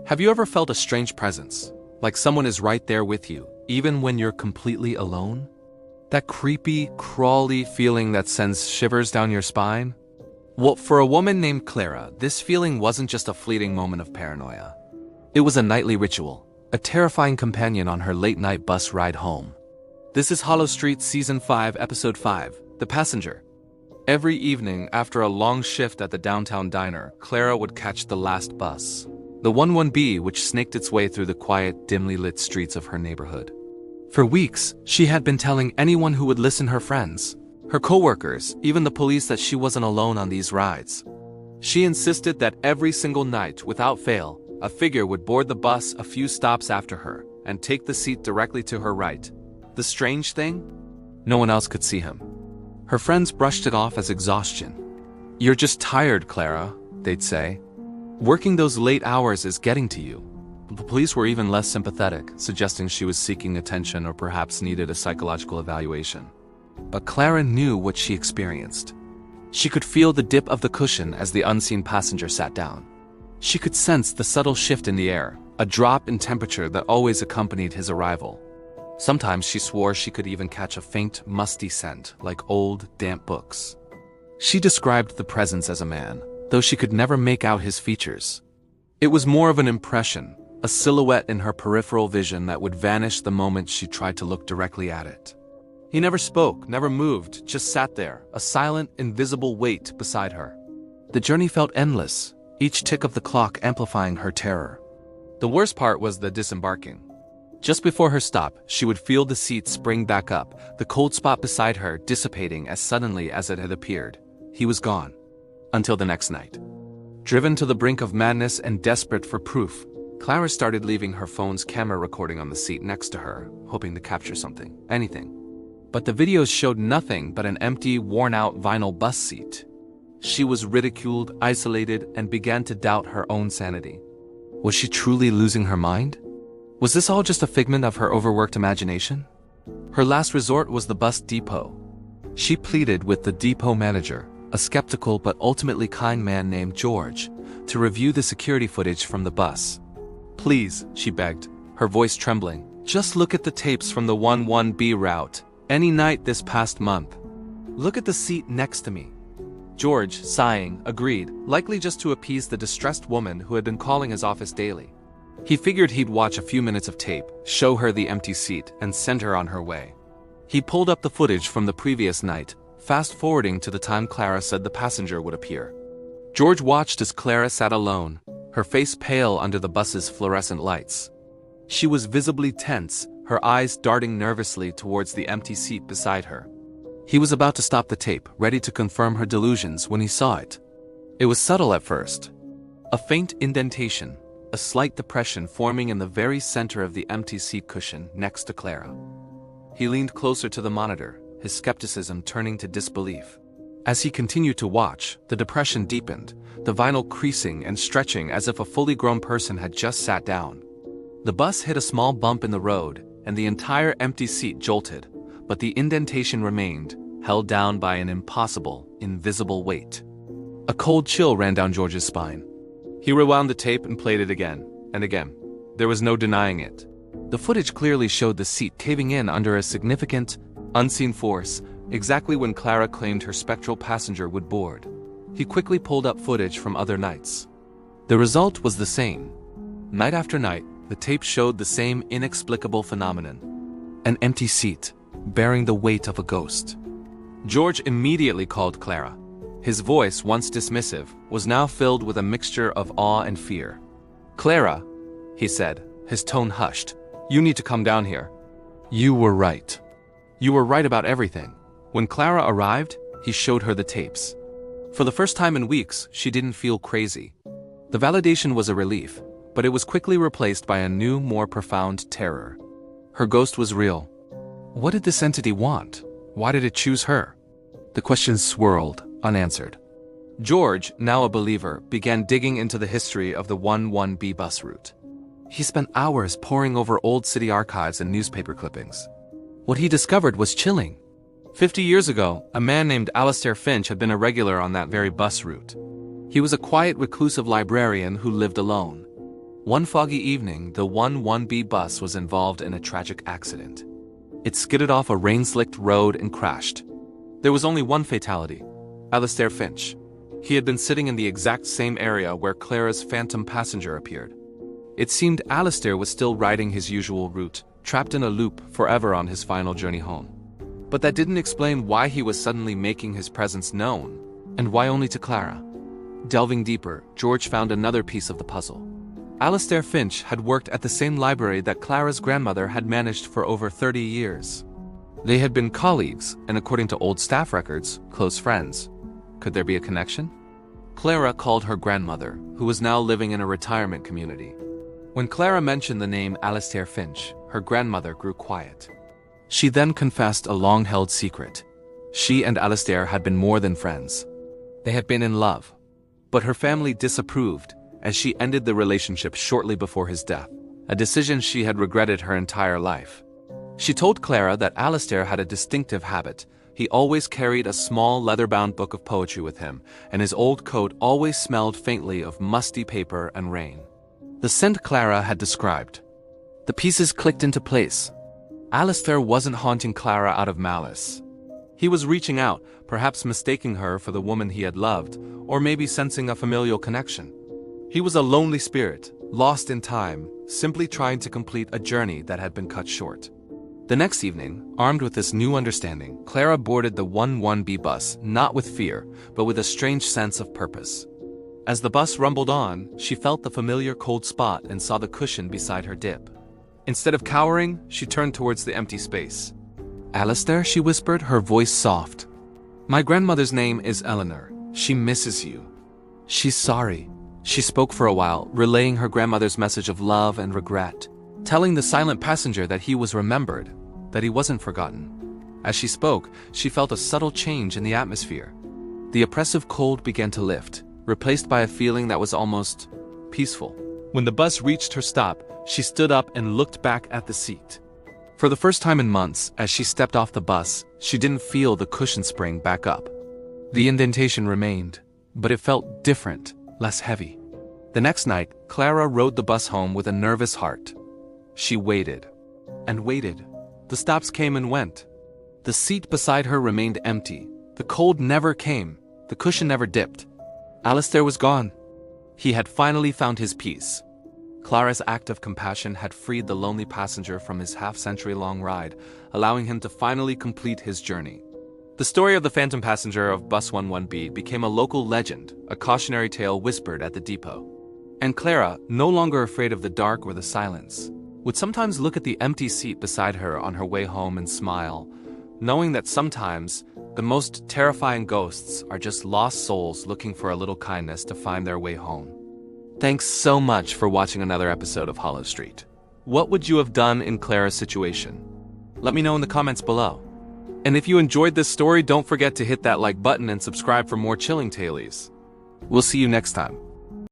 Have you ever felt a strange presence? Like someone is right there with you, even when you're completely alone? That creepy, crawly feeling that sends shivers down your spine? Well, for a woman named Clara, this feeling wasn't just a fleeting moment of paranoia. It was a nightly ritual, a terrifying companion on her late-night bus ride home. This is Hollow Street Season 5, Episode 5, The Passenger. Every evening, after a long shift at the downtown diner, Clara would catch the last bus, the 11B, which snaked its way through the quiet, dimly lit streets of her neighborhood. For weeks, she had been telling anyone who would listen, her friends, her coworkers, even the police, that she wasn't alone on these rides. She insisted that every single night, without fail, a figure would board the bus a few stops after her and take the seat directly to her right. The strange thing? No one else could see him. Her friends brushed it off as exhaustion. "You're just tired, Clara," they'd say. "Working those late hours is getting to you." The police were even less sympathetic, suggesting she was seeking attention or perhaps needed a psychological evaluation. But Clara knew what she experienced. She could feel the dip of the cushion as the unseen passenger sat down. She could sense the subtle shift in the air, a drop in temperature that always accompanied his arrival. Sometimes she swore she could even catch a faint, musty scent, like old, damp books. She described the presence as a man, though she could never make out his features. It was more of an impression, a silhouette in her peripheral vision that would vanish the moment she tried to look directly at it. He never spoke, never moved, just sat there, a silent, invisible weight beside her. The journey felt endless, each tick of the clock amplifying her terror. The worst part was the disembarking. Just before her stop, she would feel the seat spring back up, the cold spot beside her dissipating as suddenly as it had appeared. He was gone. Until the next night. Driven to the brink of madness and desperate for proof, Clara started leaving her phone's camera recording on the seat next to her, hoping to capture something, anything. But the videos showed nothing but an empty, worn-out vinyl bus seat. She was ridiculed, isolated, and began to doubt her own sanity. Was she truly losing her mind? Was this all just a figment of her overworked imagination? Her last resort was the bus depot. She pleaded with the depot manager, a skeptical but ultimately kind man named George, to review the security footage from the bus. "Please," she begged, her voice trembling, "just look at the tapes from the 11B route, any night this past month. Look at the seat next to me." George, sighing, agreed, likely just to appease the distressed woman who had been calling his office daily. He figured he'd watch a few minutes of tape, show her the empty seat, and send her on her way. He pulled up the footage from the previous night, fast-forwarding to the time Clara said the passenger would appear. George watched as Clara sat alone, her face pale under the bus's fluorescent lights. She was visibly tense, her eyes darting nervously towards the empty seat beside her. He was about to stop the tape, ready to confirm her delusions, when he saw it. It was subtle at first. A faint indentation, a slight depression forming in the very center of the empty seat cushion next to Clara. He leaned closer to the monitor, his skepticism turning to disbelief. As he continued to watch, the depression deepened, the vinyl creasing and stretching as if a fully grown person had just sat down. The bus hit a small bump in the road, and the entire empty seat jolted, but the indentation remained, held down by an impossible, invisible weight. A cold chill ran down George's spine. He rewound the tape and played it again, and again. There was no denying it. The footage clearly showed the seat caving in under a significant, unseen force, exactly when Clara claimed her spectral passenger would board. He quickly pulled up footage from other nights. The result was the same. Night after night, the tape showed the same inexplicable phenomenon. An empty seat, bearing the weight of a ghost. George immediately called Clara. His voice, once dismissive, was now filled with a mixture of awe and fear. "Clara," he said, his tone hushed, "you need to come down here. You were right. You were right about everything." When Clara arrived, he showed her the tapes. For the first time in weeks, she didn't feel crazy. The validation was a relief, but it was quickly replaced by a new, more profound terror. Her ghost was real. What did this entity want? Why did it choose her? The questions swirled, unanswered. George, now a believer, began digging into the history of the 11B bus route. He spent hours poring over old city archives and newspaper clippings. What he discovered was chilling. 50 years ago, a man named Alistair Finch had been a regular on that very bus route. He was a quiet, reclusive librarian who lived alone. One foggy evening, the 11B bus was involved in a tragic accident. It skidded off a rain-slicked road and crashed. There was only one fatality: Alistair Finch. He had been sitting in the exact same area where Clara's phantom passenger appeared. It seemed Alistair was still riding his usual route, trapped in a loop forever on his final journey home. But that didn't explain why he was suddenly making his presence known, and why only to Clara. Delving deeper, George found another piece of the puzzle. Alistair Finch had worked at the same library that Clara's grandmother had managed for over 30 years. They had been colleagues, and according to old staff records, close friends. Could there be a connection? Clara called her grandmother, who was now living in a retirement community. When Clara mentioned the name Alistair Finch, her grandmother grew quiet. She then confessed a long-held secret. She and Alistair had been more than friends. They had been in love. But her family disapproved, as she ended the relationship shortly before his death, a decision she had regretted her entire life. She told Clara that Alistair had a distinctive habit. He always carried a small leather-bound book of poetry with him, and his old coat always smelled faintly of musty paper and rain. The scent Clara had described. The pieces clicked into place. Alistair wasn't haunting Clara out of malice. He was reaching out, perhaps mistaking her for the woman he had loved, or maybe sensing a familial connection. He was a lonely spirit, lost in time, simply trying to complete a journey that had been cut short. The next evening, armed with this new understanding, Clara boarded the 11B bus, not with fear, but with a strange sense of purpose. As the bus rumbled on, she felt the familiar cold spot and saw the cushion beside her dip. Instead of cowering, she turned towards the empty space. "Alistair," she whispered, her voice soft. "My grandmother's name is Eleanor. She misses you. She's sorry." She spoke for a while, relaying her grandmother's message of love and regret, telling the silent passenger that he was remembered, that he wasn't forgotten. As she spoke, she felt a subtle change in the atmosphere. The oppressive cold began to lift, replaced by a feeling that was almost peaceful. When the bus reached her stop, she stood up and looked back at the seat. For the first time in months, as she stepped off the bus, she didn't feel the cushion spring back up. The indentation remained, but it felt different, less heavy. The next night, Clara rode the bus home with a nervous heart. She waited and waited. The stops came and went. The seat beside her remained empty. The cold never came. The cushion never dipped. Alistair was gone. He had finally found his peace. Clara's act of compassion had freed the lonely passenger from his half-century-long ride, allowing him to finally complete his journey. The story of the phantom passenger of Bus 11B became a local legend, a cautionary tale whispered at the depot. And Clara, no longer afraid of the dark or the silence, would sometimes look at the empty seat beside her on her way home and smile, knowing that sometimes the most terrifying ghosts are just lost souls looking for a little kindness to find their way home. Thanks so much for watching another episode of Hollow Street. What would you have done in Clara's situation? Let me know in the comments below. And if you enjoyed this story, don't forget to hit that like button and subscribe for more chilling tales. We'll see you next time.